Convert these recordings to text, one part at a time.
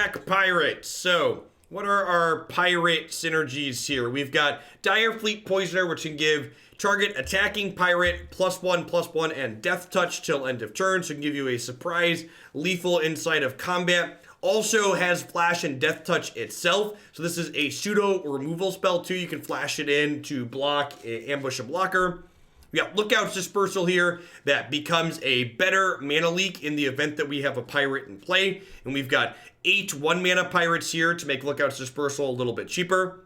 attack pirates. So, what are our pirate synergies here? We've got Dire Fleet Poisoner, which can give target attacking pirate +1/+1 and death touch till end of turn, so it can give you a surprise lethal inside of combat. Also has flash and death touch itself, so this is a pseudo removal spell too. You can flash it in to block, ambush a blocker. We got Lookout's Dispersal here that becomes a better mana leak in the event that we have a pirate in play. And we've got 8 1-mana pirates here to make Lookout's Dispersal a little bit cheaper.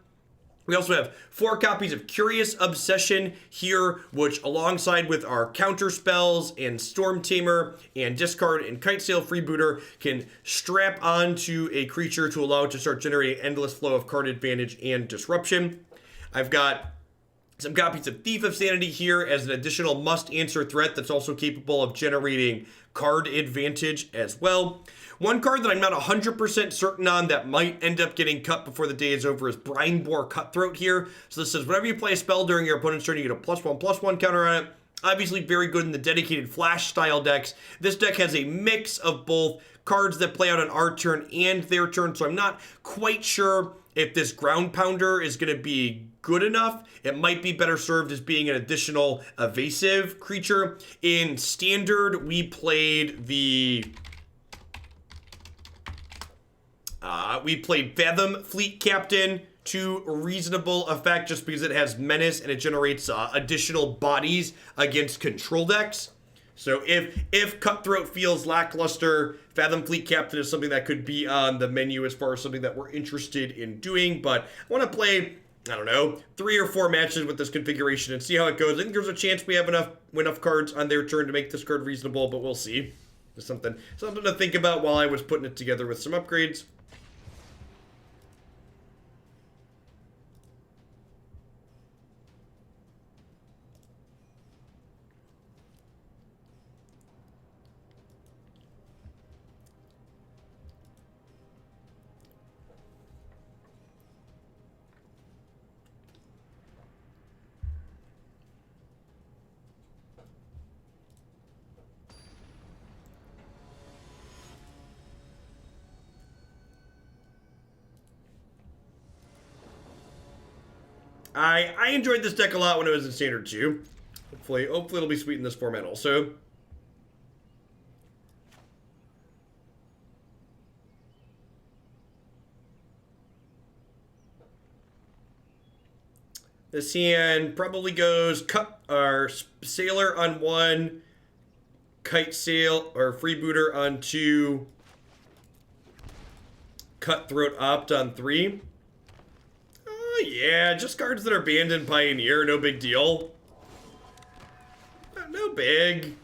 We also have 4 copies of Curious Obsession here, which alongside with our counter spells and Stormtamer and discard and Kitesail Freebooter can strap onto a creature to allow it to start generating an endless flow of card advantage and disruption. I've got some copies of Thief of Sanity here as an additional must-answer threat that's also capable of generating card advantage as well. One card that I'm not 100% certain on that might end up getting cut before the day is over is Brineborn Cutthroat here. So this says, whenever you play a spell during your opponent's turn, you get a +1/+1 counter on it. Obviously very good in the dedicated flash style decks. This deck has a mix of both cards that play out on our turn and their turn, so I'm not quite sure if this ground pounder is going to be good enough. It might be better served as being an additional evasive creature. In standard, we played Fathom Fleet Captain to reasonable effect just because it has menace and it generates additional bodies against control decks. So if Cutthroat feels lackluster, Fathom Fleet Captain is something that could be on the menu as far as something that we're interested in doing. But I want to play, I don't know, 3 or 4 matches with this configuration and see how it goes. I think there's a chance we have enough cards on their turn to make this card reasonable, but we'll see. There's something to think about while I was putting it together with some upgrades. I enjoyed this deck a lot when it was in Standard 2. Hopefully it'll be sweet in this format also. This hand probably goes Sailor on 1, Kitesail or Freebooter on 2, Cutthroat Opt on 3. Yeah, just cards that are banned in Pioneer, no big deal. No big.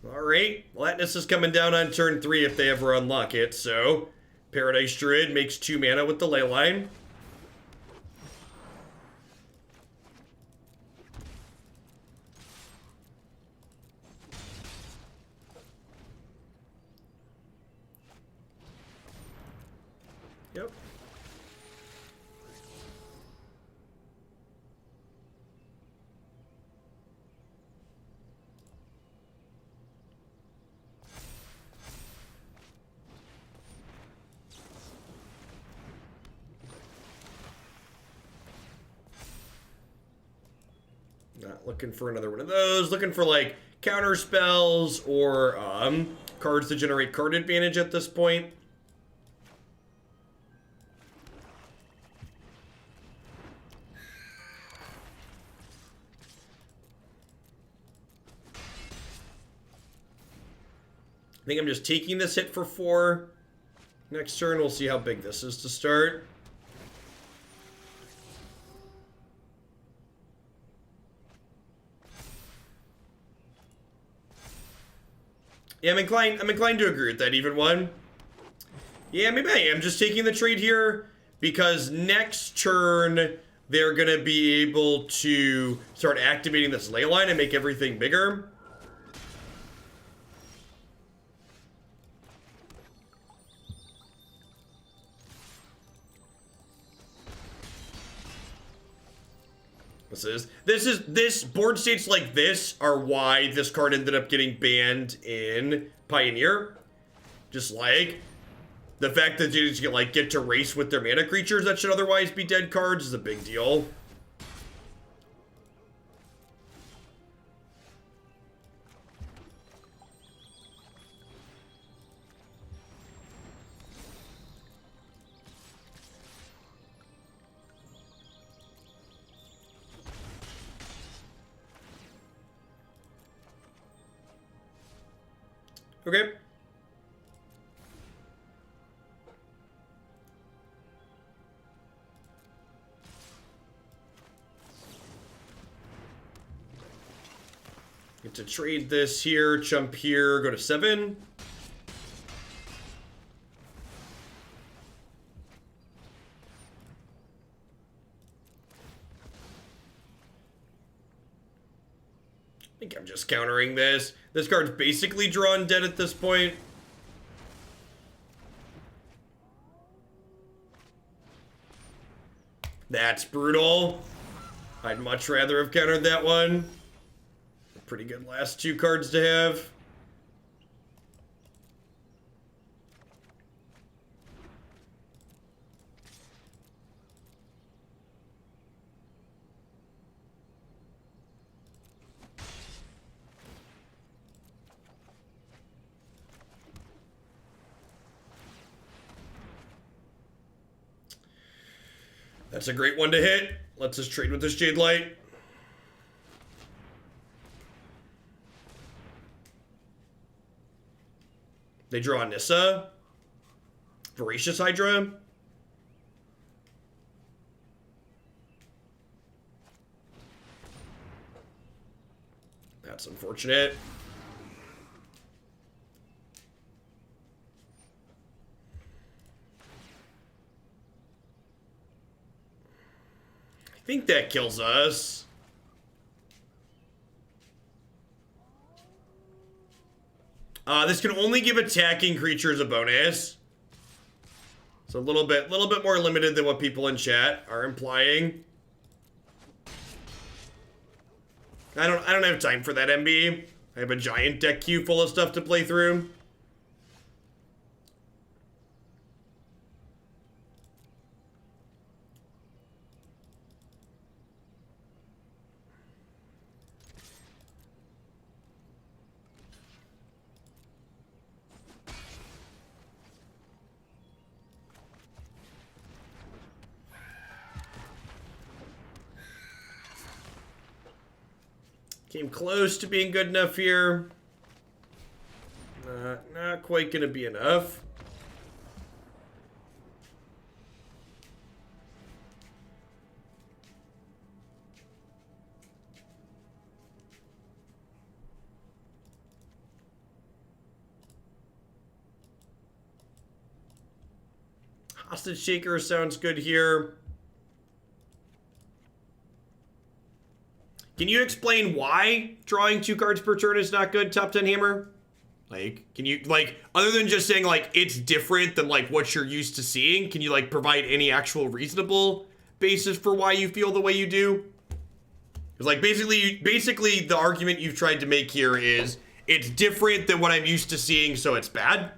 Alright, Latnus is coming down on turn 3 if they ever unlock it, so Paradise Druid makes 2 mana with the Leyline. Yep. Not looking for another one of those. Looking for like counter spells or cards to generate card advantage at this point. I think I'm just taking this hit for 4. Next turn, we'll see how big this is to start. Yeah, I'm inclined to agree with that, even one. Yeah, maybe I am just taking the trade here because next turn they're gonna be able to start activating this Leyline and make everything bigger. This board states like this are why this card ended up getting banned in Pioneer. Just like the fact that you just get to race with their mana creatures that should otherwise be dead cards is a big deal. Okay. Get to trade this here, jump here, go to 7. I think I'm just countering this. This card's basically drawn dead at this point. That's brutal. I'd much rather have countered that one. Pretty good last 2 cards to have. That's a great one to hit. Let's just trade with this Jade Light. They draw Nissa. Voracious Hydra. That's unfortunate. I think that kills us. This can only give attacking creatures a bonus. It's a little bit more limited than what people in chat are implying. I don't have time for that, MB. I have a giant deck queue full of stuff to play through. Came close to being good enough here. Not quite gonna be enough. Hostage Shaker sounds good here. Can you explain why drawing 2 cards per turn is not good, Top 10 Hammer? Like, can you, like, other than just saying, like, it's different than, like, what you're used to seeing, can you, like, provide any actual reasonable basis for why you feel the way you do? Because, like, basically, the argument you've tried to make here is, it's different than what I'm used to seeing, so it's bad?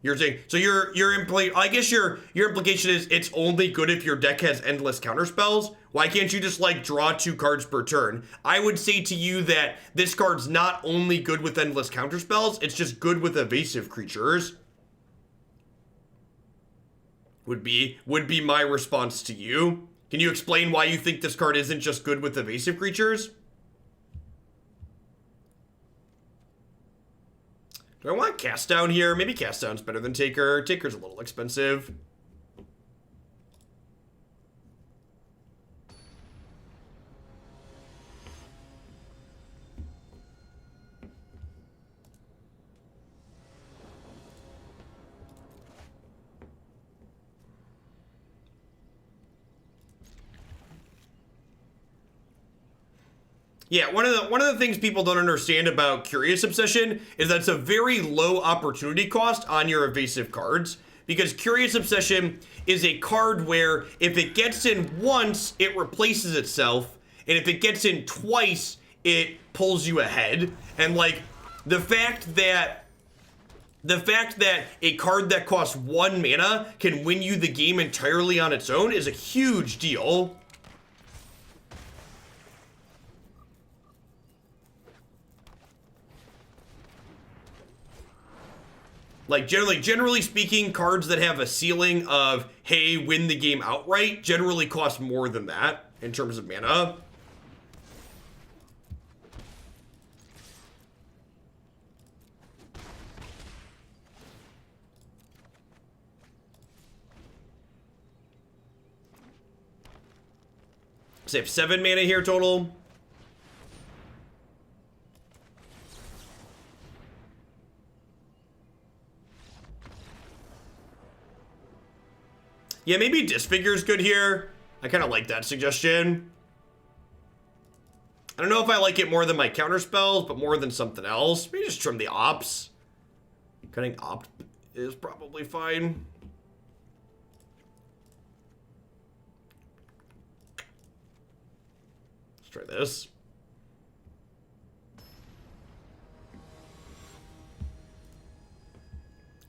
You're saying, so I guess your implication is it's only good if your deck has endless counterspells. Why can't you just like draw 2 cards per turn? I would say to you that this card's not only good with endless counterspells, it's just good with evasive creatures. Would be my response to you. Can you explain why you think this card isn't just good with evasive creatures? Do I want Cast Down here? Maybe Cast Down's better than Taker. Taker's a little expensive. Yeah, one of the things people don't understand about Curious Obsession is that it's a very low opportunity cost on your evasive cards, because Curious Obsession is a card where if it gets in once, it replaces itself, and if it gets in twice, it pulls you ahead. And like the fact that a card that costs 1 mana can win you the game entirely on its own is a huge deal. Like, generally speaking, cards that have a ceiling of, hey, win the game outright, generally cost more than that in terms of mana. So I have 7 mana here total. Yeah, maybe Disfigure's good here. I kind of like that suggestion. I don't know if I like it more than my counter spells, but more than something else. Maybe just trim the ops. Cutting opt is probably fine. Let's try this.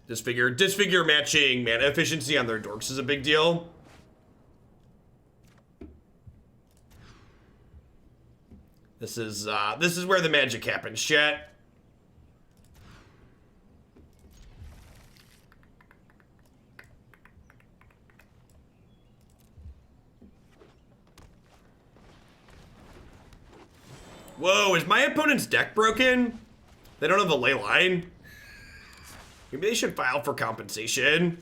Disfigure matching mana efficiency on their dorks is a big deal. This is where the magic happens, chat. Whoa, is my opponent's deck broken? They don't have a ley line? Maybe they should file for compensation.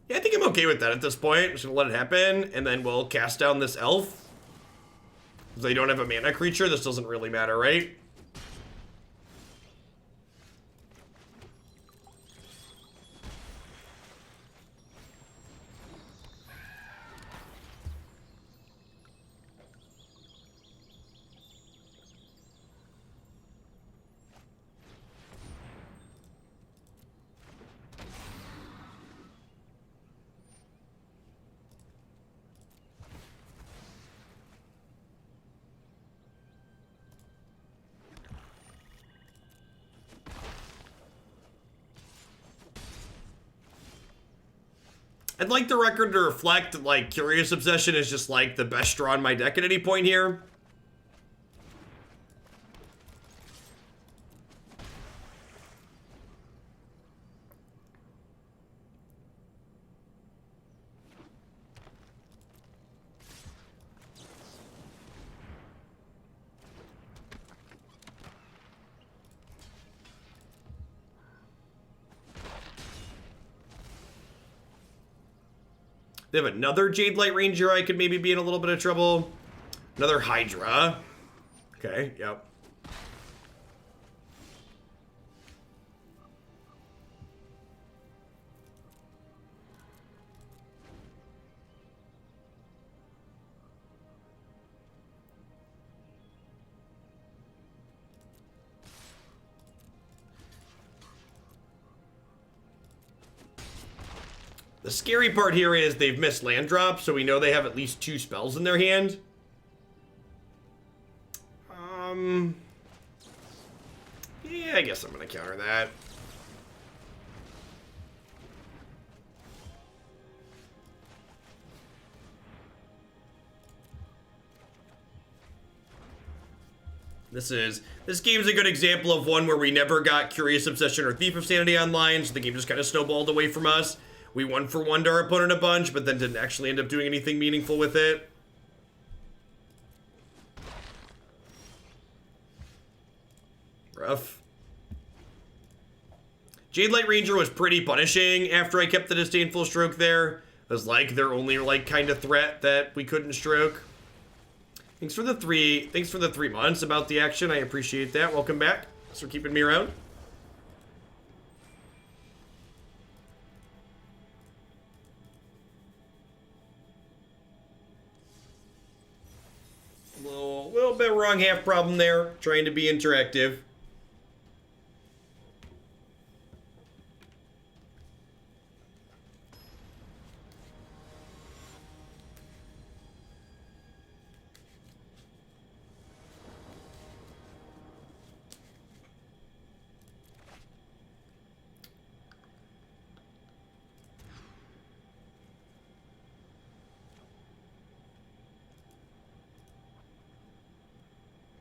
Yeah, I think I'm okay with that at this point. I'm just gonna let it happen, and then we'll cast down this elf. If they don't have a mana creature, this doesn't really matter, right? I'd like the record to reflect that, like, Curious Obsession is just, like, the best draw in my deck at any point here. They have another Jade Light Ranger. I could maybe be in a little bit of trouble. Another Hydra. Okay, yep. The scary part here is they've missed land drops, so we know they have at least 2 spells in their hand. Yeah, I guess I'm gonna counter that. This game's a good example of one where we never got Curious Obsession or Thief of Sanity online, so the game just kind of snowballed away from us. We 1-for-1'd our opponent a bunch, but then didn't actually end up doing anything meaningful with it. Rough. Jade Light Ranger was pretty punishing after I kept the Disdainful Stroke there. It was like their only, like, kind of threat that we couldn't stroke. Thanks for the 3 months about the action. I appreciate that. Welcome back. Thanks for keeping me around. Little bit wrong half problem there. Trying to be interactive.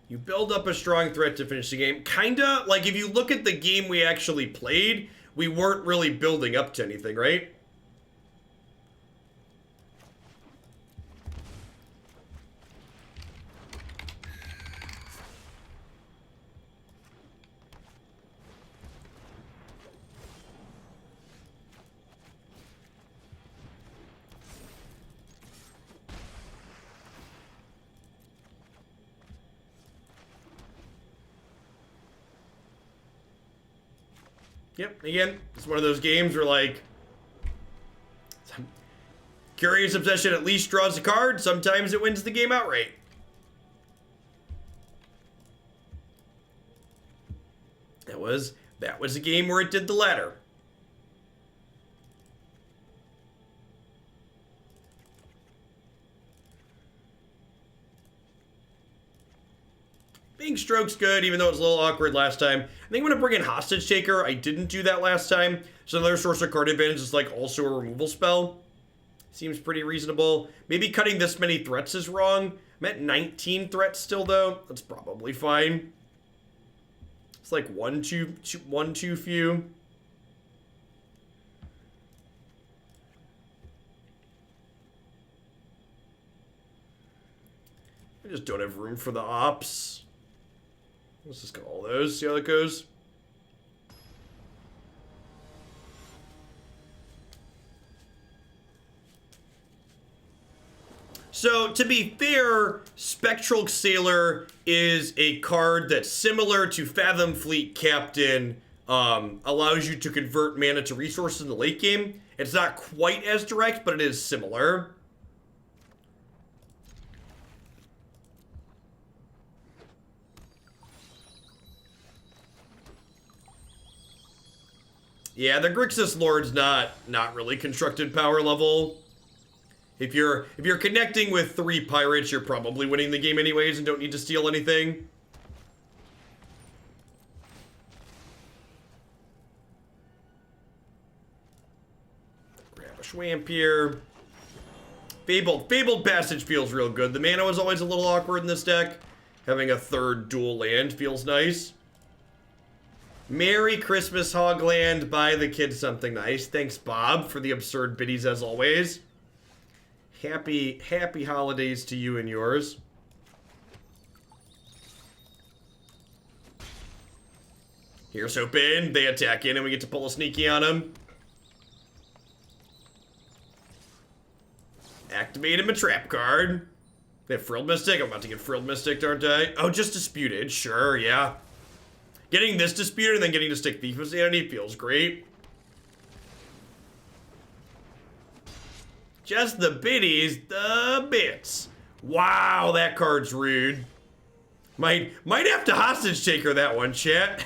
You build up a strong threat to finish the game. Kinda, like if you look at the game we actually played, we weren't really building up to anything, right? Yep, again, it's one of those games where, like, Curious Obsession at least draws a card. Sometimes it wins the game outright. That was a game where it did the latter. Being Stroke's good, even though it was a little awkward last time. I think I'm going to bring in Hostage Taker. I didn't do that last time. So another source of card advantage is like also a removal spell. Seems pretty reasonable. Maybe cutting this many threats is wrong. I'm at 19 threats still, though. That's probably fine. It's like one too few. I just don't have room for the ops. Let's just call those, see how that goes. So, to be fair, Spectral Sailor is a card that's similar to Fathom Fleet Captain, allows you to convert mana to resources in the late game. It's not quite as direct, but it is similar. Yeah, the Grixis Lord's not really constructed power level. If you're connecting with 3 pirates, you're probably winning the game anyways and don't need to steal anything. Grab a Schwamp here. Fabled Passage feels real good. The mana was always a little awkward in this deck. Having a 3rd dual land feels nice. Merry Christmas, Hogland. Buy the kid something nice. Thanks, Bob, for the absurd biddies as always. Happy holidays to you and yours. Here's hoping they attack in and we get to pull a sneaky on them. Activate him a trap card. They have Frilled Mystic. I'm about to get Frilled Mystic, aren't I? Oh, just Disputed. Sure, yeah. Getting this Disputed and then getting to stick Thief of Sanity feels great. Just the biddies, the bits. Wow, that card's rude. Might have to Hostage Taker that one, chat.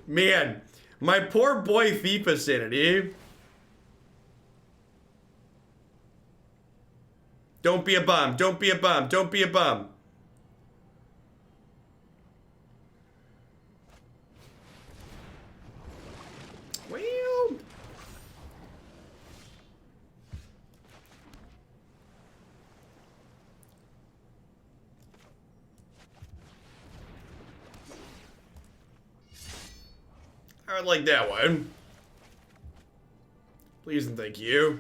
Man, my poor boy Thief of Sanity. Don't be a bum, don't be a bum, don't be a bum. I like that one. Please and thank you.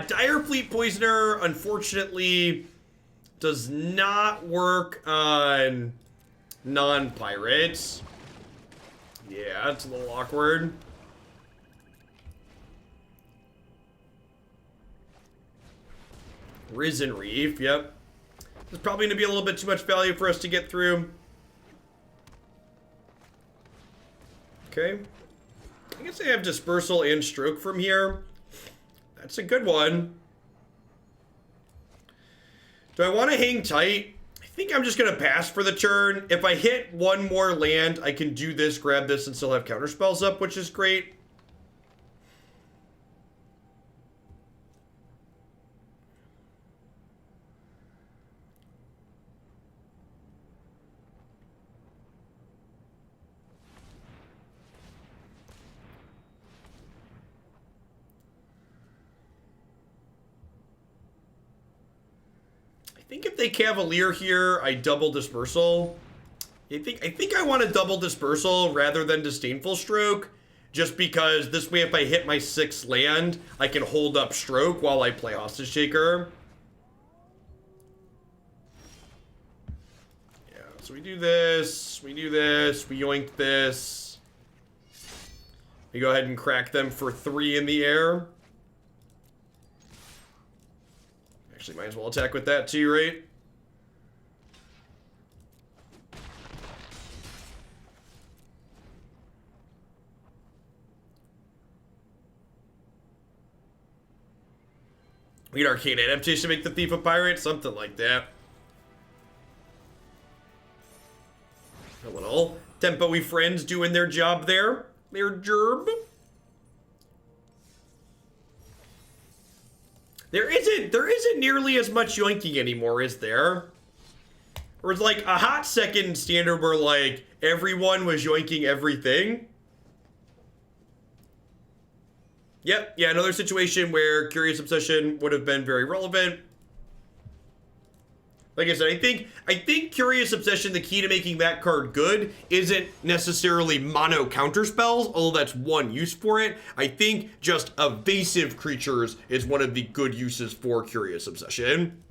Dire Fleet Poisoner, unfortunately, Does not work on non-pirates. Yeah, it's a little awkward. Risen Reef, yep. There's probably going to be a little bit too much value for us to get through. Okay. I guess I have Dispersal and Stroke from here. That's a good one. Do I want to hang tight? I think I'm just going to pass for the turn. If I hit one more land, I can do this, grab this, and still have counterspells up, which is great. I think if they Cavalier here, I double Dispersal. I think I want to double Dispersal rather than Disdainful Stroke, just because this way if I hit my 6th land, I can hold up Stroke while I play Hostage Taker. Yeah, so we do this, we yoink this. We go ahead and crack them for 3 in the air. Actually, might as well attack with that too, right? We need Arcane Adaptation to make the Thief a pirate, something like that. A little tempo-y friends doing their job there. Their gerb. There isn't nearly as much yoinking anymore, is there? Or it's like a hot second standard where like everyone was yoinking everything. Yep, yeah, another situation where Curious Obsession would have been very relevant. Like I said, I think Curious Obsession, the key to making that card good isn't necessarily mono counterspells, although that's one use for it. I think just evasive creatures is one of the good uses for Curious Obsession.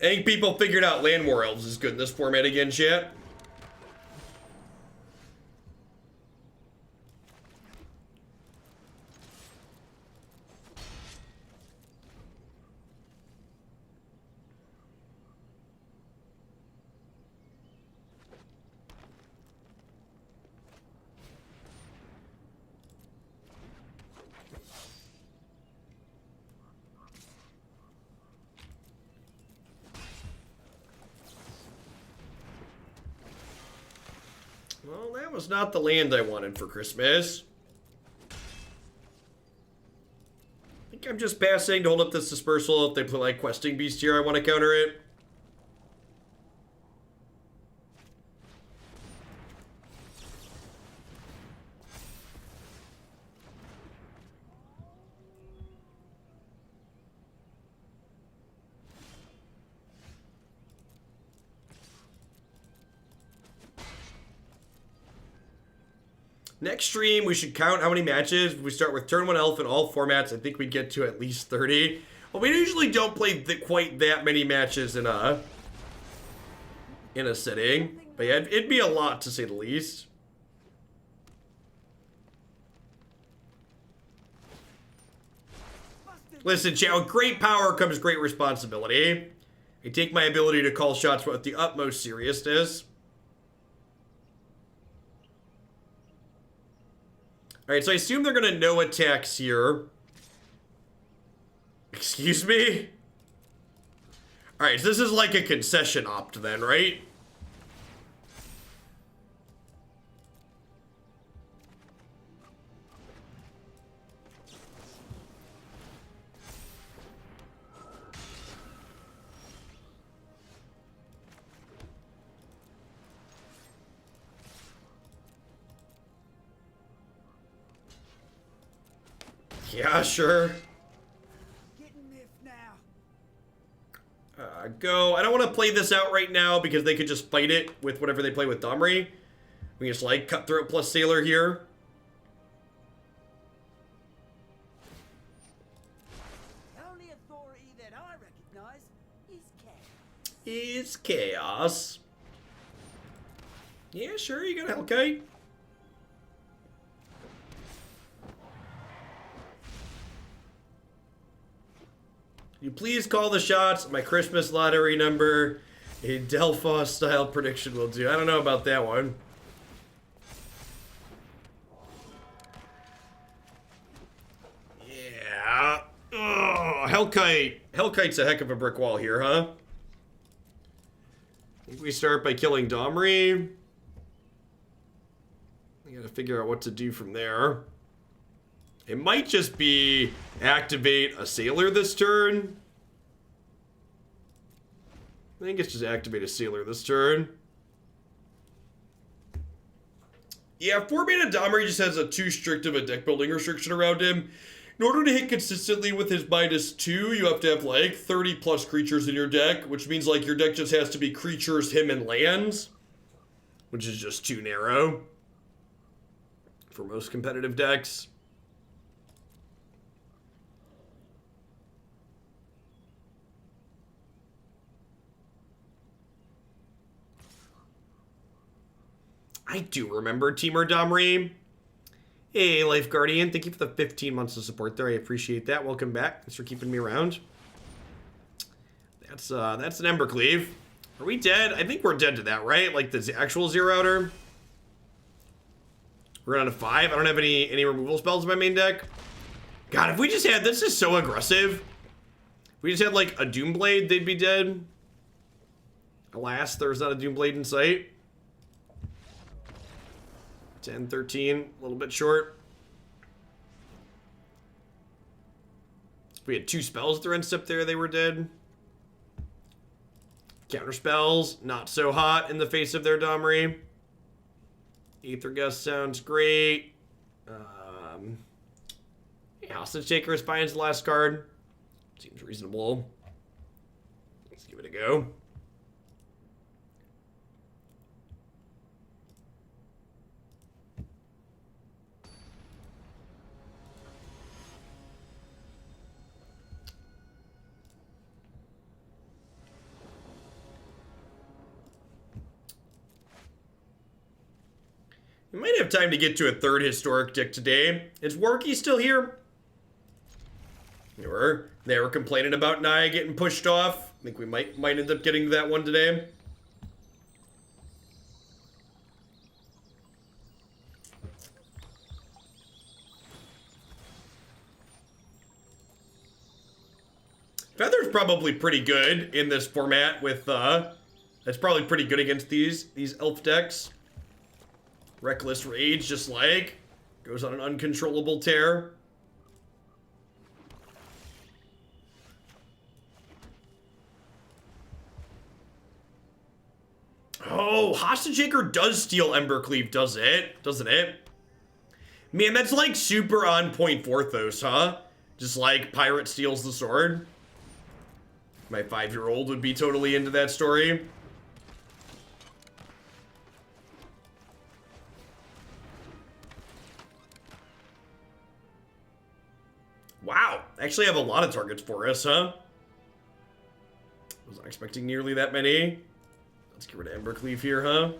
I think people figured out Land War Elves is good in this format again, chat. Well, that was not the land I wanted for Christmas. I think I'm just passing to hold up this Dispersal. If they put like Questing Beast here, I want to counter it. Next stream, we should count how many matches. We start with turn 1 elf in all formats. I think we get to at least 30. Well, we usually don't play quite that many matches in a sitting. But yeah, it'd be a lot to say the least. Listen, chat, with great power comes great responsibility. I take my ability to call shots with the utmost seriousness. Alright, so I assume they're gonna no attacks here. Excuse me? Alright, so this is like a concession opt then, right? Yeah, sure. Go. I don't want to play this out right now because they could just fight it with whatever they play with Domri. We just like Cutthroat plus Sailor here. The only authority that I recognize is chaos. Is chaos. Yeah, sure, you got a Hellkite. You please call the shots. My Christmas lottery number. A Delphos style prediction will do. I don't know about that one. Yeah. Oh, Hellkite. Hellkite's a heck of a brick wall here, huh? I think we start by killing Domri. I gotta figure out what to do from there. It might just be activate a Sailor this turn. I think it's just activate a Sailor this turn. Yeah, 4-mana Domri just has a too strict of a deck building restriction around him. In order to hit consistently with his -2, you have to have like 30 plus creatures in your deck, which means like your deck just has to be creatures, him, and lands, which is just too narrow for most competitive decks. I do remember Teamer Domri. Hey, Life Guardian, thank you for the 15 months of support there. I appreciate that. Welcome back. Thanks for keeping me around. That's an Embercleave. Are we dead? I think we're dead to that, right? Like the actual Zero Outer. We're on a 5. I don't have any removal spells in my main deck. God, if we just had, this is so aggressive. If we just had like a Doomblade, they'd be dead. Alas, there's not a Doomblade in sight. 10, 13, a little bit short. If we had 2 spells at their end step there, they were dead. Counter spells, not so hot in the face of their Domri. Aether Gust sounds great. Hostage Taker is fine as the last card. Seems reasonable. Let's give it a go. We might have time to get to a 3rd historic deck today. Is Warkey still here? They were complaining about Naya getting pushed off. I think we might end up getting to that one today. Feather's probably pretty good in this format with that's probably pretty good against these elf decks. Reckless Rage, just like, goes on an uncontrollable tear. Oh, Hostage Taker does steal Embercleave, does it? Doesn't it? Man, that's like super on point Forthos, huh? Just like Pirate steals the sword. My 5-year-old would be totally into that story. Wow, actually have a lot of targets for us, huh? Was not expecting nearly that many. Let's get rid of Embercleave here, huh?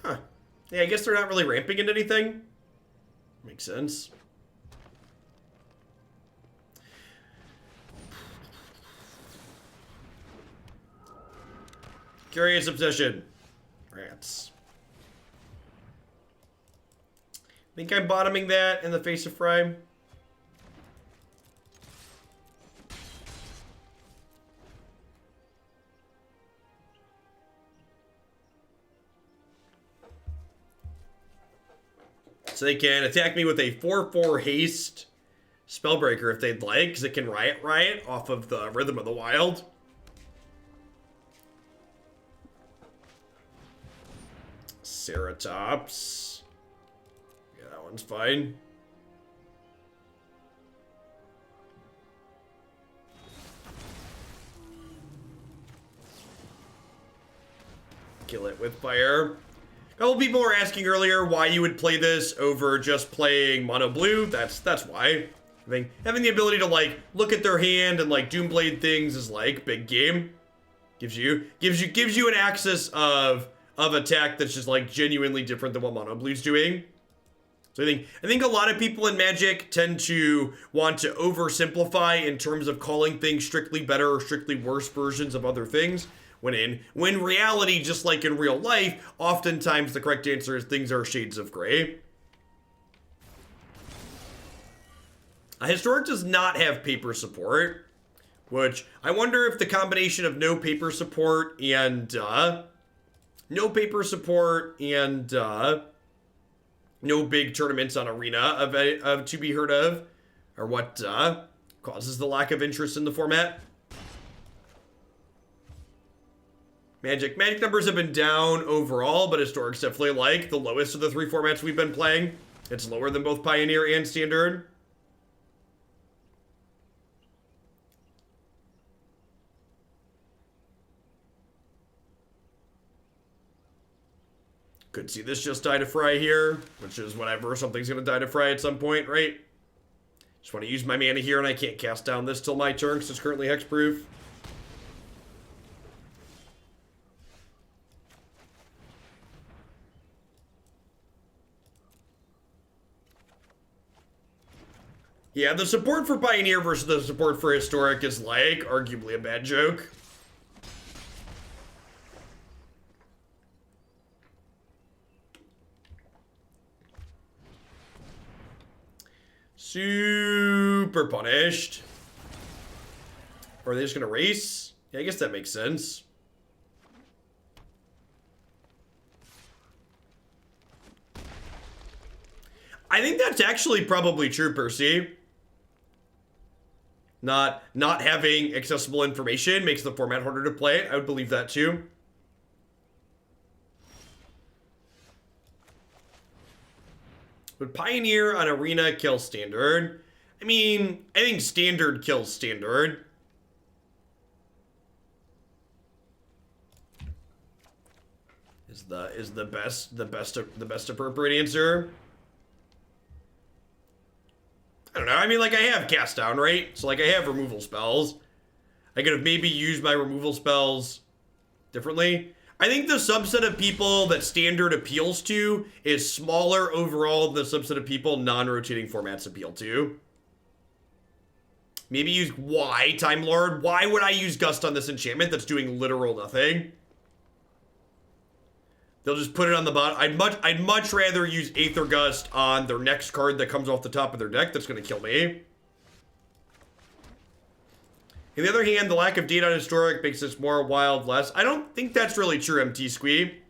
Huh. Yeah, I guess they're not really ramping into anything. Makes sense. Curious Obsession. Rats. Think I'm bottoming that in the face of Fry. So they can attack me with a 4/4 haste Spellbreaker if they'd like, because it can Riot off of the Rhythm of the Wild. Ceratops. Yeah, that one's fine. Kill it with fire. A couple people were asking earlier why you would play this over just playing mono blue. That's why. I think having the ability to like look at their hand and like Doomblade things is like big game. Gives you an axis of attack that's just like genuinely different than what mono blue's doing. So I think a lot of people in Magic tend to want to oversimplify in terms of calling things strictly better or strictly worse versions of other things. When reality, just like in real life, oftentimes the correct answer is things are shades of gray. Historic does not have paper support, which I wonder if the combination of no paper support and no big tournaments on Arena of to be heard of, or what causes the lack of interest in the format. Magic numbers have been down overall, but Historic's definitely like the lowest of the three formats we've been playing. It's lower than both Pioneer and Standard. Could see this just die to Fry here, which is whatever, something's gonna die to Fry at some point, right? Just want to use my mana here, and I can't cast down this till my turn because it's currently hexproof. Yeah, the support for Pioneer versus the support for Historic is like arguably a bad joke. Super punished. Or are they just gonna race? Yeah, I guess that makes sense. I think that's actually probably true, Percy. Not having accessible information makes the format harder to play. I would believe that too. Would Pioneer on Arena kill Standard? I mean, I think Standard kills Standard. Is the best appropriate answer? I don't know. I mean, like, I have Cast Down, right? So, like, I have removal spells. I could have maybe used my removal spells differently. I think the subset of people that Standard appeals to is smaller overall than the subset of people non-rotating formats appeal to. Maybe use Time Lord. Why would I use Gust on this enchantment that's doing literal nothing? They'll just put it on the bottom. I'd much rather use Aether Gust on their next card that comes off the top of their deck that's going to kill me. On the other hand, the lack of data on Historic makes this more wild less. I don't think that's really true, MT Squee.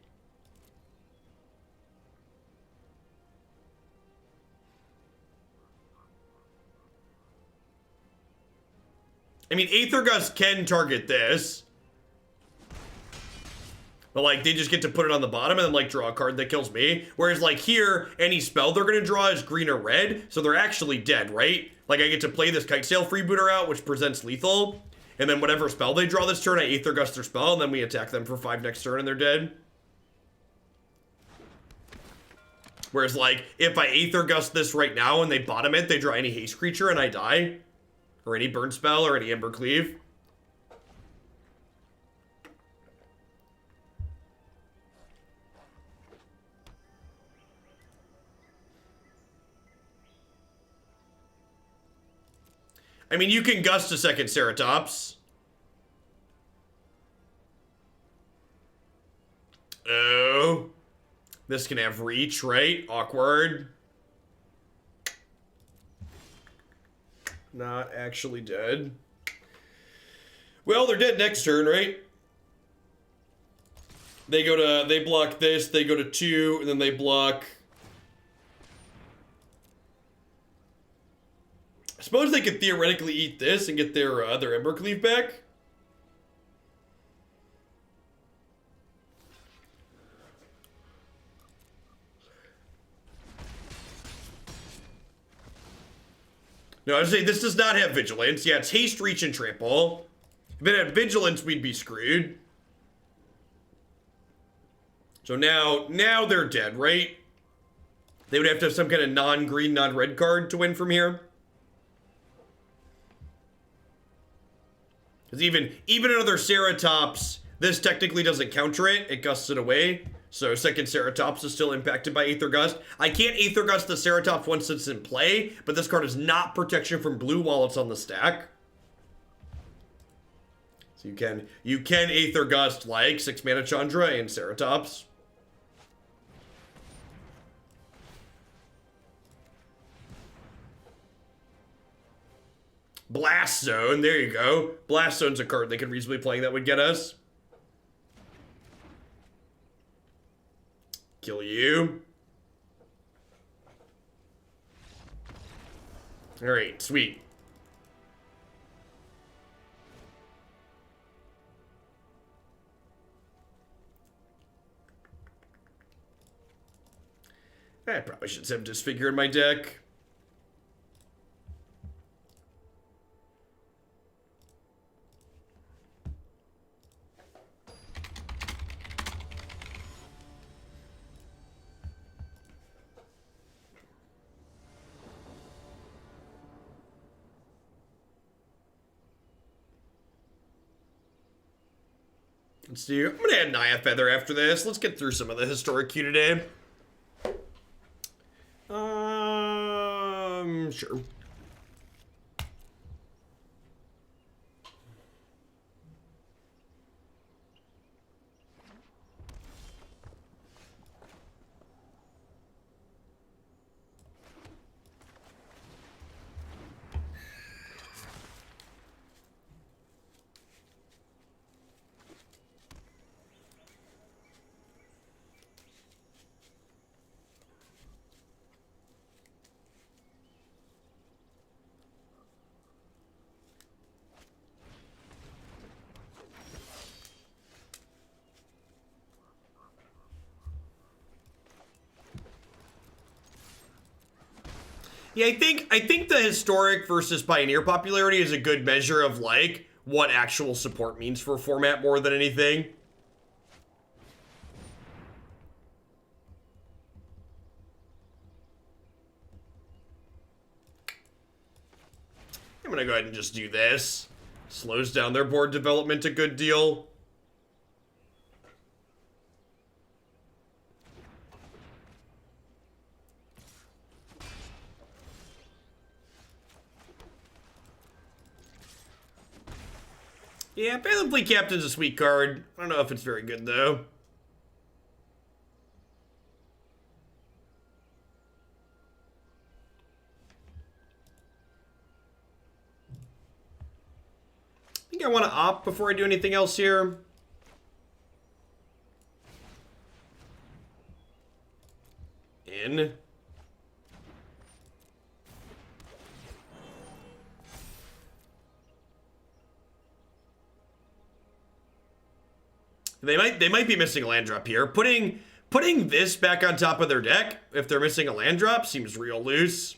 I mean, Aether Gust can target this. But, like, they just get to put it on the bottom and then, like, draw a card that kills me. Whereas, like, here, any spell they're going to draw is green or red, so they're actually dead, right? Like, I get to play this Kitesail Freebooter out, which presents lethal. And then whatever spell they draw this turn, I Aether Gust their spell, and then we attack them for 5 next turn and they're dead. Whereas, like, if I Aether Gust this right now and they bottom it, they draw any haste creature and I die. Or any burn spell or any Ember Cleave. I mean, you can Gust a second Ceratops. Oh. This can have reach, right? Awkward. Not actually dead. Well, they're dead next turn, right? They block this, they go to 2, and then they block Suppose they could theoretically eat this and get their Embercleave back. No, I was saying this does not have Vigilance. Yeah, it's Haste, Reach, and Trample. If it had Vigilance, we'd be screwed. So now they're dead, right? They would have to have some kind of non-green, non-red card to win from here. Because even another Ceratops, this technically doesn't counter it. It gusts it away. So second Ceratops is still impacted by Aether Gust. I can't Aether Gust the Ceratops once it's in play, but this card is not protection from blue while it's on the stack. So you can Aether Gust like 6 mana Chandra and Ceratops. Blast Zone, there you go. Blast Zone's a card they could reasonably play that would get us. Kill you. Alright, sweet. I probably should have Disfigure in my deck. Let's do. I'm gonna add Naya Feather after this. Let's get through some of the historic queue today. Sure. Yeah, I think the historic versus pioneer popularity is a good measure of like what actual support means for a format more than anything. I'm gonna go ahead and just do this. Slows down their board development a good deal. Yeah, Fabled Fleet Captain's a sweet card. I don't know if it's very good, though. I think I want to opt before I do anything else here. In. They might be missing a land drop here. Putting this back on top of their deck, if they're missing a land drop, seems real loose.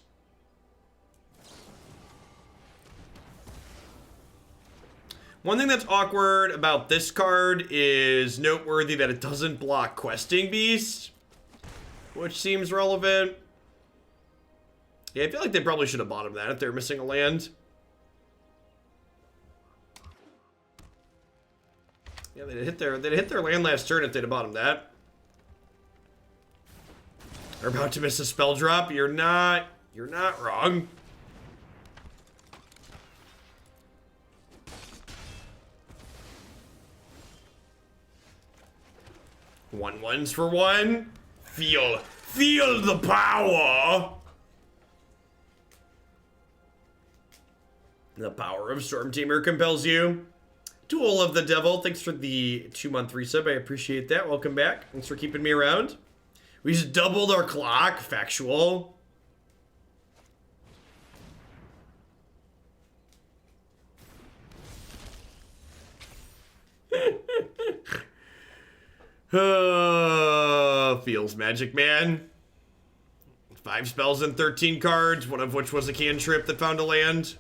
One thing that's awkward about this card is noteworthy that it doesn't block Questing Beast, which seems relevant. Yeah, I feel like they probably should have bottomed that if they're missing a land. Yeah, they'd hit their land last turn if they'd have bottomed that. They're about to miss a spell drop. You're not wrong. Ones for one. Feel the power. The power of Stormtamer compels you. Tool of the Devil, thanks for the 2-month resub. I appreciate that. Welcome back. Thanks for keeping me around. We just doubled our clock. Factual. Feels magic, man. 5 spells and 13 cards, one of which was a cantrip that found a land.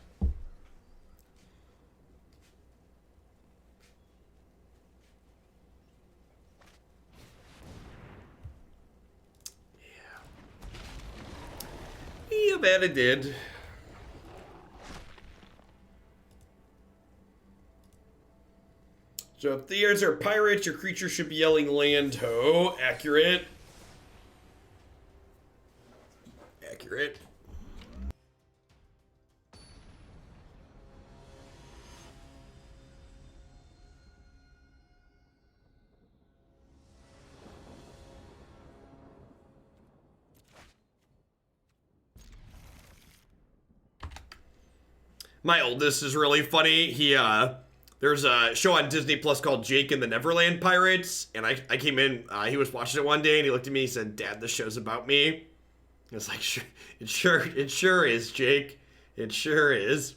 Yeah, that it did. So if the odds are pirates, your creature should be yelling land ho. Accurate. Accurate. My oldest is really funny. There's a show on Disney Plus called Jake and the Neverland Pirates, and I came in, he was watching it one day, and he looked at me and he said, "Dad, this show's about me." I was like, it sure is, Jake. It sure is.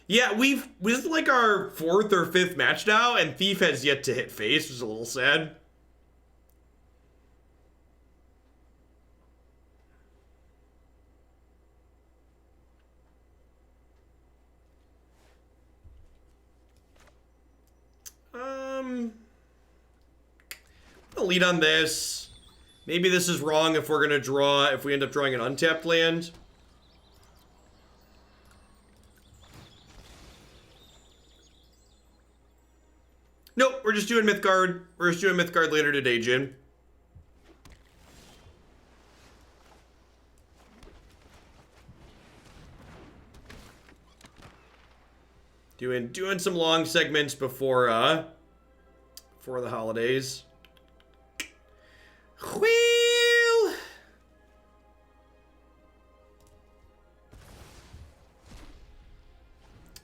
Yeah, this is like our 4th or 5th match now, and Thief has yet to hit face, which is a little sad. I'll lead on this. Maybe this is wrong if we're gonna draw, if we end up drawing an untapped land. Nope, we're just doing Mythgard. We're just doing Mythgard later today, Jin. Doing some long segments before the holidays. Well,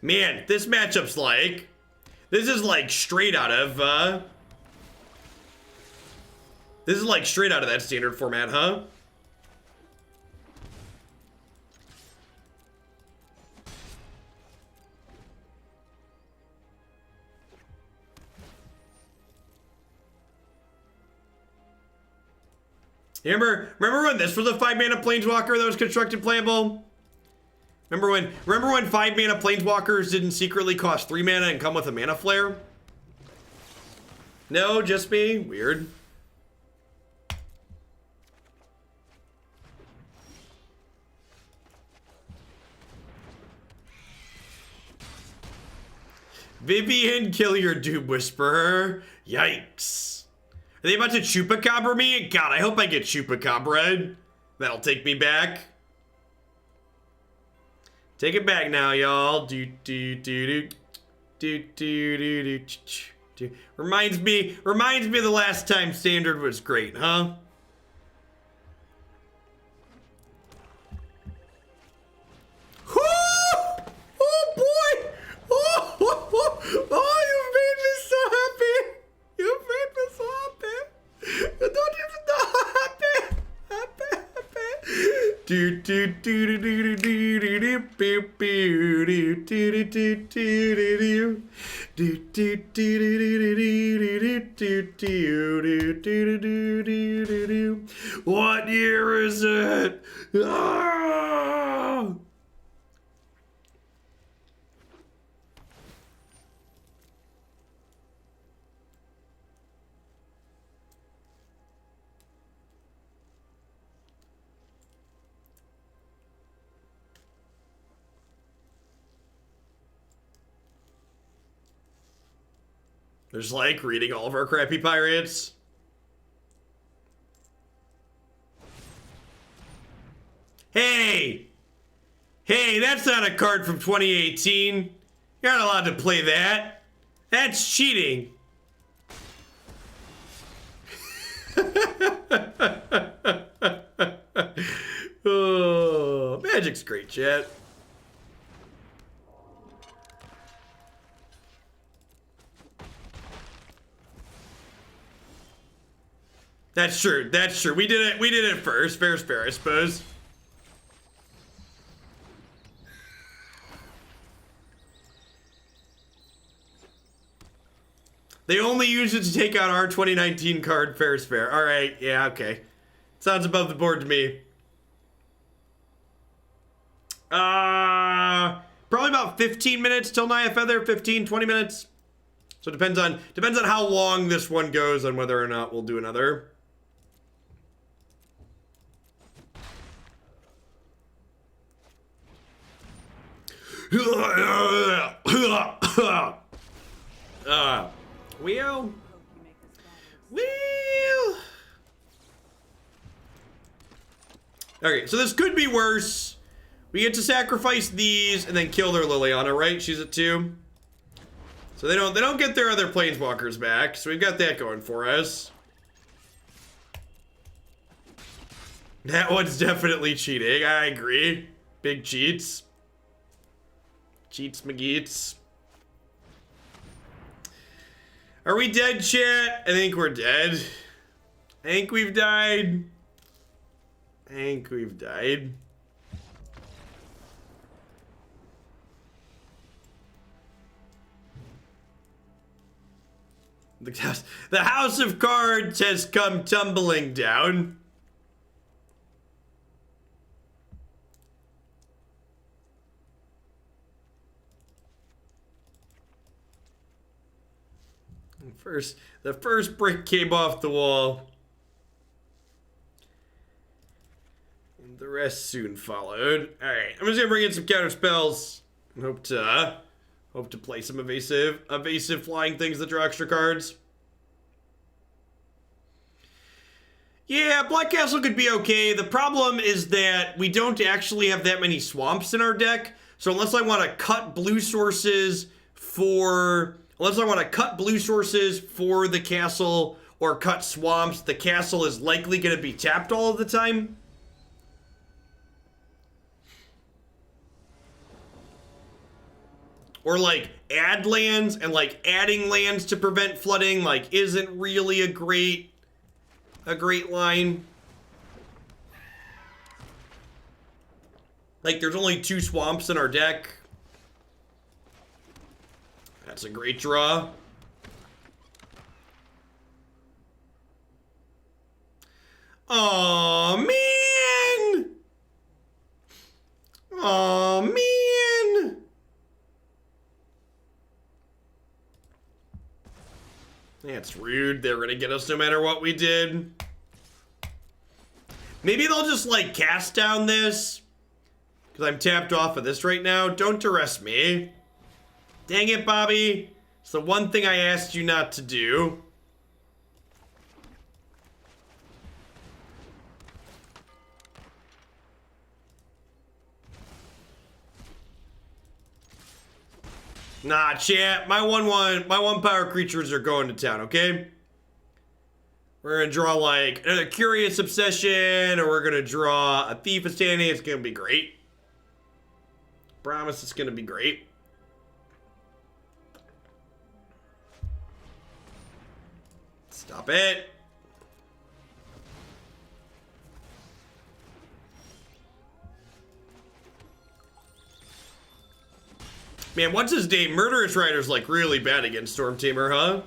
man, this matchup's like, this is like straight out of that standard format, huh? Remember when this was a 5-mana planeswalker that was constructed playable? Remember when 5-mana planeswalkers didn't secretly cost 3 mana and come with a mana flare? No, just me? Weird. Vivian, kill your Doom Whisperer. Yikes. Are they about to Chupacabra me? God, I hope I get Chupacabra. That'll take me back. Take it back now, y'all. Reminds me of the last time Standard was great, huh? Oh boy! Oh, you made me so happy! You made me so happy! You don't even know how happy! Happy! Do do do do do do do do pew pew do do do do do do do do do. What year is it? Ah! There's like reading all of our crappy pirates. Hey! Hey, that's not a card from 2018. You're not allowed to play that. That's cheating. Oh, Magic's great, chat. That's true. That's true. We did it first. Fair's fair, I suppose. only use it to take out our 2019 card. Fair is fair. All right. Yeah, okay. Sounds above the board to me. Probably about 15 minutes till Naya Feather. 15, 20 minutes. So it depends on how long this one goes on whether or not we'll do another. Well. Okay, so this could be worse. We get to sacrifice these and then kill their Liliana, right? She's at 2. So they don't get their other planeswalkers back. So we've got that going for us. That one's definitely cheating. I agree. Big cheats. Cheats McGeets. Are we dead, chat? I think we're dead. I think we've died. I think we've died. The House of Cards has come tumbling down. The first brick came off the wall. And the rest soon followed. Alright, I'm just gonna bring in some counter spells. And hope to play some evasive flying things that draw extra cards. Yeah, Black Castle could be okay. The problem is that we don't actually have that many swamps in our deck. So unless I want to cut blue sources for the castle or cut swamps, the castle is likely going to be tapped all of the time. Or like add lands, and like adding lands to prevent flooding like isn't really a great line. Like there's only 2 swamps in our deck. That's a great draw. Oh man! Oh man! That's rude. They're gonna get us no matter what we did. Maybe they'll just like cast down this. Because I'm tapped off of this right now. Don't arrest me. Dang it, Bobby. It's the one thing I asked you not to do. Nah, chat. My one power creatures are going to town, okay? We're gonna draw like another Curious Obsession, or we're gonna draw a Thief of Sanity. It's gonna be great. Promise it's gonna be great. Stop it. Man, what's his name? Murderous Rider's like really bad against Stormtamer, huh?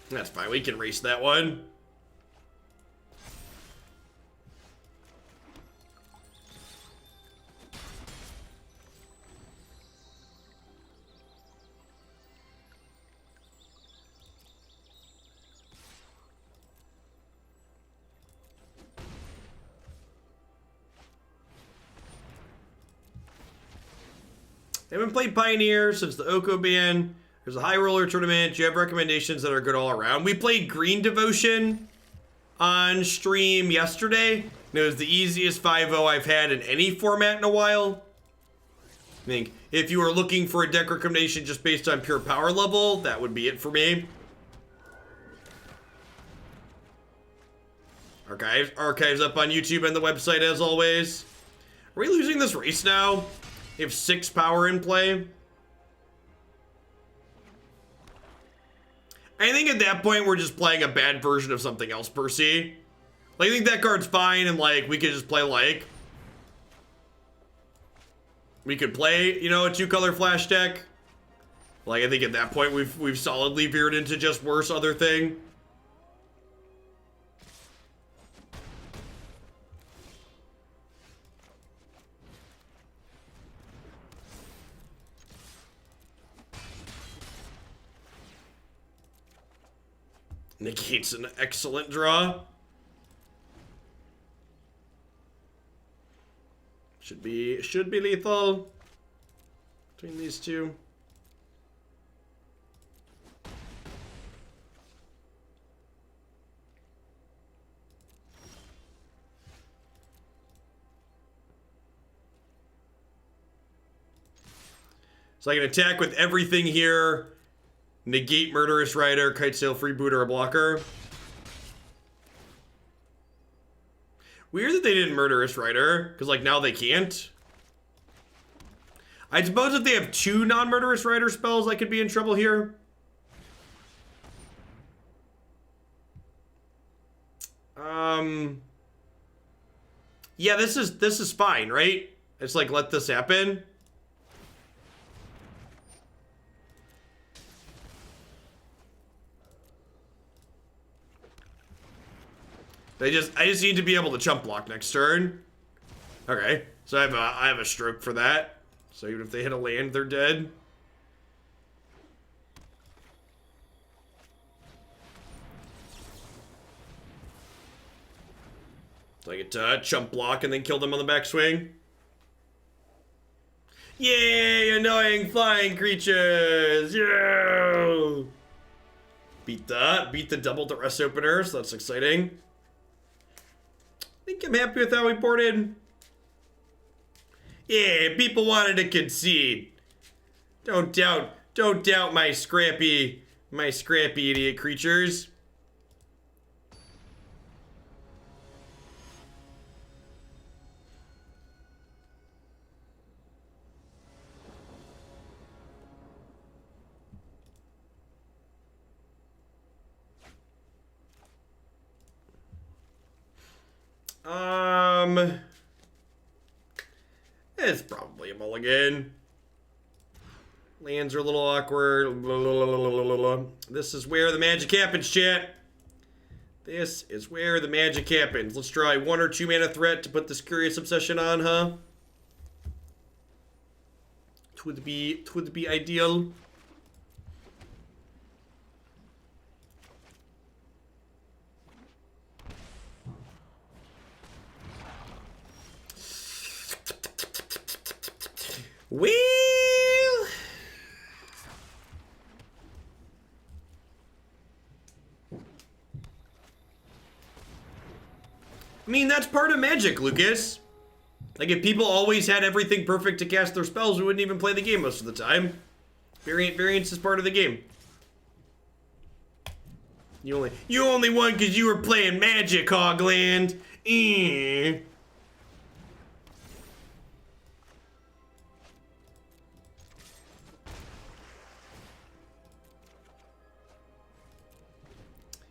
That's fine, we can race that one. I haven't played Pioneer since the Oko ban. There's a high roller tournament. Do you have recommendations that are good all around? We played Green Devotion on stream yesterday. And it was the easiest 5-0 I've had in any format in a while. I think if you are looking for a deck recommendation just based on pure power level, that would be it for me. Archives up on YouTube and the website as always. Are we losing this race now? We have 6 power in play. I think at that point we're just playing a bad version of something else, Percy. Like, I think that card's fine, and like we could just play like we could play, you know, a 2-color flash deck. Like, I think at that point we've solidly veered into just worse other thing. Negate's an excellent draw. Should be lethal between these two. So I can attack with everything here. Negate Murderous Rider, Kitesail Freebooter, a blocker. Weird that they didn't Murderous Rider, because like now they can't. I suppose if they have 2 non-Murderous Rider spells, I could be in trouble here. Yeah, this is fine, right? It's like, let this happen. I just need to be able to chump block next turn. Okay, so I have a stroke for that. So even if they hit a land, they're dead. So I get to chump block and then kill them on the backswing. Yay, annoying flying creatures! Yeah! Beat the double duress opener, so that's exciting. I think I'm happy with how we boarded. Yeah, people wanted to concede. Don't doubt my scrappy idiot creatures. It's probably a mulligan. Lands are a little awkward. This is where the magic happens, chat. This is where the magic happens. Let's try 1 or 2 mana threat to put this Curious Obsession on, huh? It would be ideal. Well, I mean, that's part of Magic, Lucas. Like, if people always had everything perfect to cast their spells, we wouldn't even play the game most of the time. Variance is part of the game. You only won because you were playing Magic, Hogland.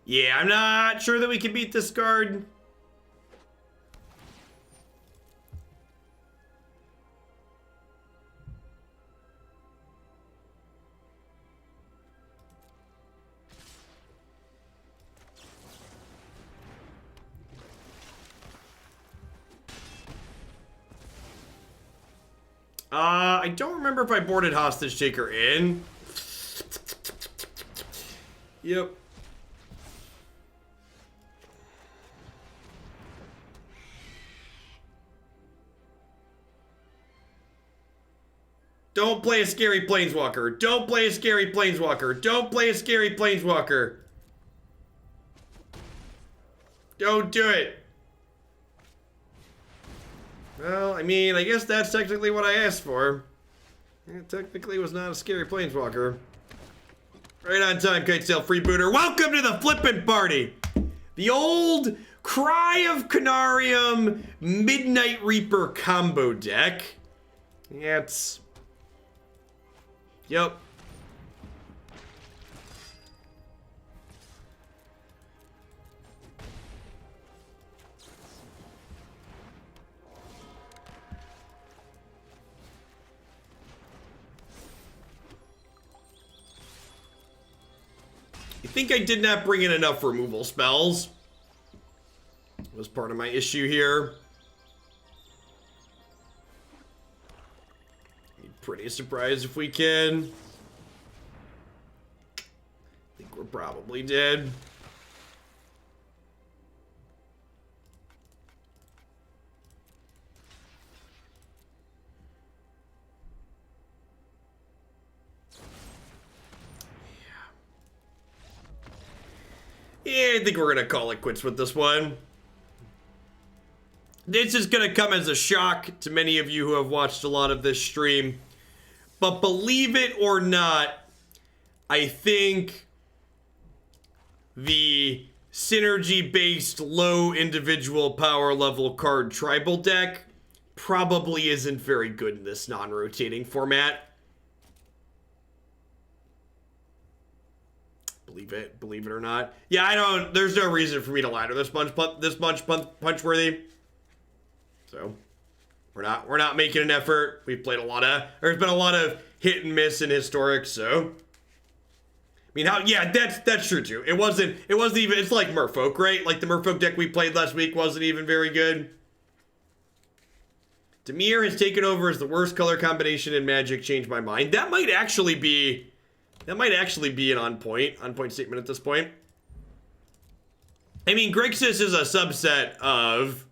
Yeah, I'm not sure that we can beat this card. I don't remember if I boarded Hostage Taker in. Yep. Don't play a scary planeswalker. Don't play a scary planeswalker. Don't play a scary planeswalker. Don't do it. Well, I mean, I guess that's technically what I asked for. It technically was not a scary planeswalker. Right on time, Kitesail Freebooter. Welcome to the flippin' party. The old Cry of Canarium Midnight Reaper combo deck. Yeah, it's... Yep. I think I did not bring in enough removal spells. That was part of my issue here. Be pretty surprised if we can. I think we're probably dead. Yeah, I think we're gonna call it quits with this one. This is gonna come as a shock to many of you who have watched a lot of this stream. But believe it or not, I think the synergy-based low individual power level card tribal deck probably isn't very good in this non-rotating format. Believe it or not. Yeah, there's no reason for me to ladder this much punch worthy. So we're not making an effort. We've played there's been a lot of hit and miss in historic, so I mean that's true too. It wasn't even, it's like Merfolk, right? Like the Merfolk deck we played last week wasn't even very good. Dimir has taken over as the worst color combination in Magic, changed my mind. That might actually be an on-point statement at this point. I mean, Grixis is a subset of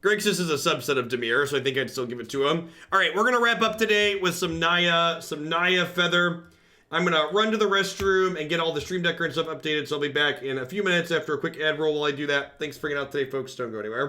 Dimir, so I think I'd still give it to him. All right, we're gonna wrap up today with some Naya Feather. I'm gonna run to the restroom and get all the stream decker and stuff updated, so I'll be back in a few minutes after a quick ad roll while I do that. Thanks for hanging out today, folks. Don't go anywhere.